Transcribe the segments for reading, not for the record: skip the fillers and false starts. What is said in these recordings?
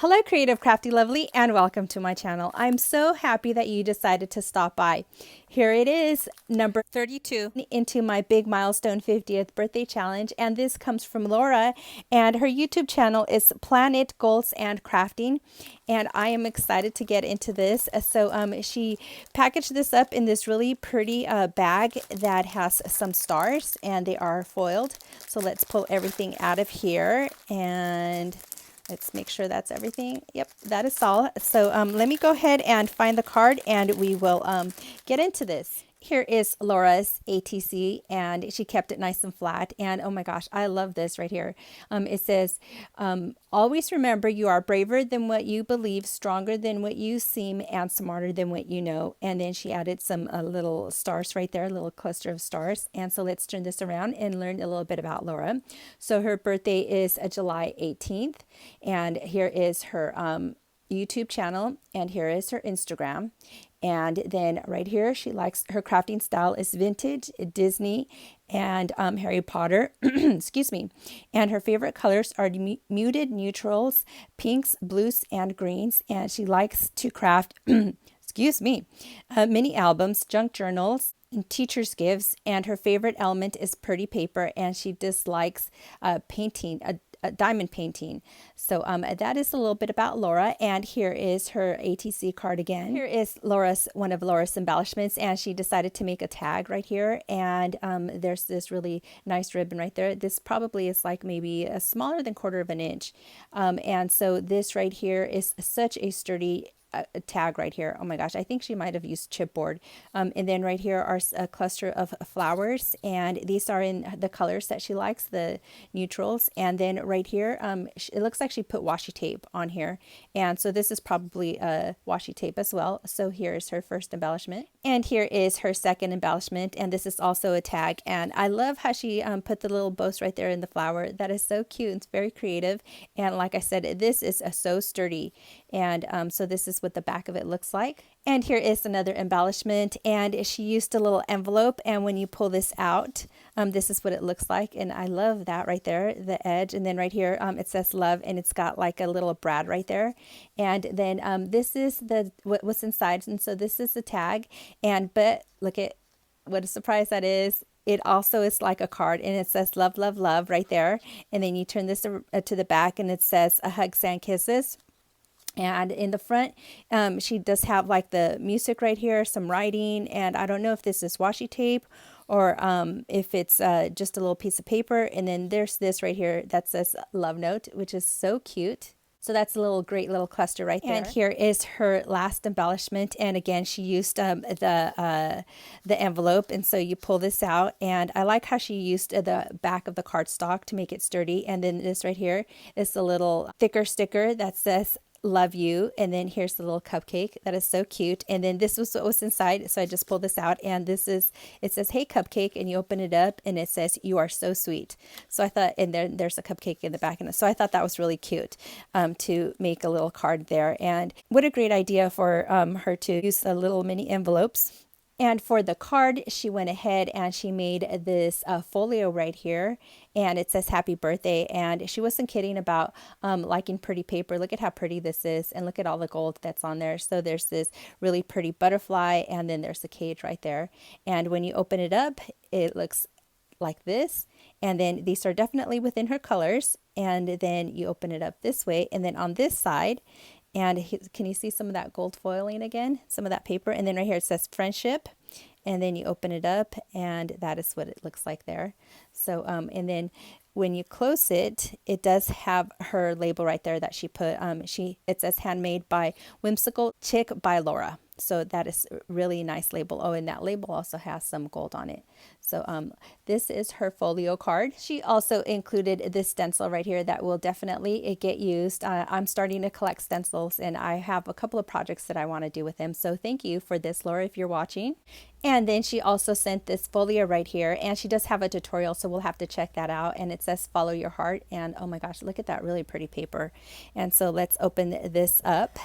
Hello, Creative Crafty Lovely, and welcome to my channel. I'm so happy that you decided to stop by. Here it is, number 32 into my big milestone 50th birthday challenge, and this comes from Laura, and her YouTube channel is Planet Goals and Crafting, and I am excited to get into this. So she packaged this up in this really pretty bag that has some stars, and they are foiled. So let's pull everything out of here, and let's make sure that's everything. Yep, that is all. So let me go ahead and find the card and we will get into this. Here is Laura's ATC, and she kept it nice and flat. And oh my gosh, I love this right here. It says, always remember you are braver than what you believe, stronger than what you seem, and smarter than what you know. And then she added some little stars right there, a little cluster of stars. And so let's turn this around and learn a little bit about Laura. So her birthday is July 18th. And here is her YouTube channel, and here is her Instagram. And then right here, she likes her crafting style is vintage, Disney, and Harry Potter. Excuse me. And her favorite colors are muted neutrals, pinks, blues, and greens. And she likes to craft, excuse me, mini albums, junk journals, and teacher's gifts. And her favorite element is pretty paper, and she dislikes painting, diamond painting. So that is a little bit about Laura, and here is her ATC card again. Here is one of Laura's embellishments, and she decided to make a tag right here, and there's this really nice ribbon right there. This probably is like maybe a smaller than 1/4 of an inch, and so this right here is such a sturdy tag right here. Oh my gosh, I think she might have used chipboard. And then right here are a cluster of flowers, and these are in the colors that she likes, the neutrals. And then right here, it looks like she put washi tape on here, and so this is probably a washi tape as well. So here's her first embellishment, and here is her second embellishment, and this is also a tag. And I love how she put the little bows right there in the flower. That is so cute. It's very creative, and like I said, this is so sturdy. And so this is what the back of it looks like. And here is another embellishment, and she used a little envelope, and when you pull this out, this is what it looks like. And I love that right there, the edge. And then right here, it says love, and it's got like a little brad right there. And then this is what's inside, and so this is the tag. But look at what a surprise that is. It also is like a card, and it says love, love, love right there. And then you turn this to the back, and it says a hug, sand, kisses. And in the front, she does have like the music right here, some writing, and I don't know if this is washi tape or if it's just a little piece of paper. And then there's this right here that says love note, which is so cute. So that's a great little cluster right there. And here is her last embellishment. And again, she used the envelope. And so you pull this out. And I like how she used the back of the cardstock to make it sturdy. And then this right here is a little thicker sticker that says love you. And then here's the little cupcake that is so cute. And then this was what was inside, so I just pulled this out, and it says hey cupcake, and you open it up and it says you are so sweet. So I thought, and there's a cupcake in the back, and so I thought that was really cute to make a little card there. And what a great idea for her to use the little mini envelopes. And for the card, she went ahead and she made this folio right here, and it says happy birthday. And she wasn't kidding about liking pretty paper. Look at how pretty this is, and look at all the gold that's on there. So there's this really pretty butterfly, and then there's a cage right there. And when you open it up, it looks like this. And then these are definitely within her colors. And then you open it up this way, and then on this side, and can you see some of that gold foiling again? Some of that paper. And then right here it says friendship. And then you open it up, and that is what it looks like there. So, and then when you close it, it does have her label right there that she put. It says handmade by Whimsical Chick by Laura. So that is a really nice label. Oh, and that label also has some gold on it. So this is her folio card. She also included this stencil right here that will definitely get used. I'm starting to collect stencils, and I have a couple of projects that I want to do with them. So thank you for this, Laura, if you're watching. And then she also sent this folio right here, and she does have a tutorial, so we'll have to check that out. And it says follow your heart, and oh my gosh, look at that really pretty paper. And so let's open this up.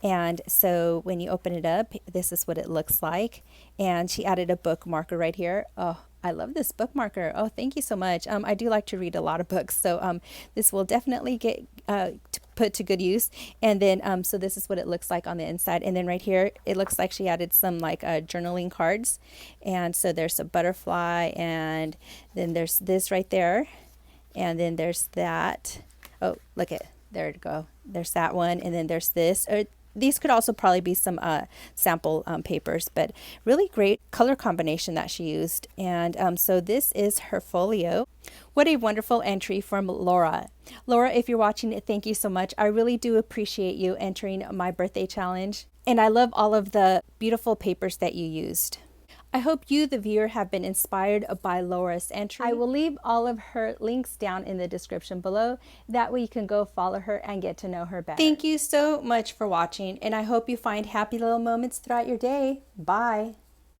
And so when you open it up, this is what it looks like. And she added a bookmarker right here. Oh, I love this bookmarker. Oh, thank you so much. I do like to read a lot of books, so this will definitely get put to good use. And then, so this is what it looks like on the inside. And then right here, it looks like she added some like journaling cards. And so there's a butterfly, and then there's this right there, and then there's that. Oh, look at there it go. There's that one, and then there's this. These could also probably be some sample papers, but really great color combination that she used. And so this is her folio. What a wonderful entry from Laura. Laura, if you're watching it, thank you so much. I really do appreciate you entering my birthday challenge. And I love all of the beautiful papers that you used. I hope you, the viewer, have been inspired by Laura's entry. I will leave all of her links down in the description below. That way you can go follow her and get to know her better. Thank you so much for watching, and I hope you find happy little moments throughout your day. Bye.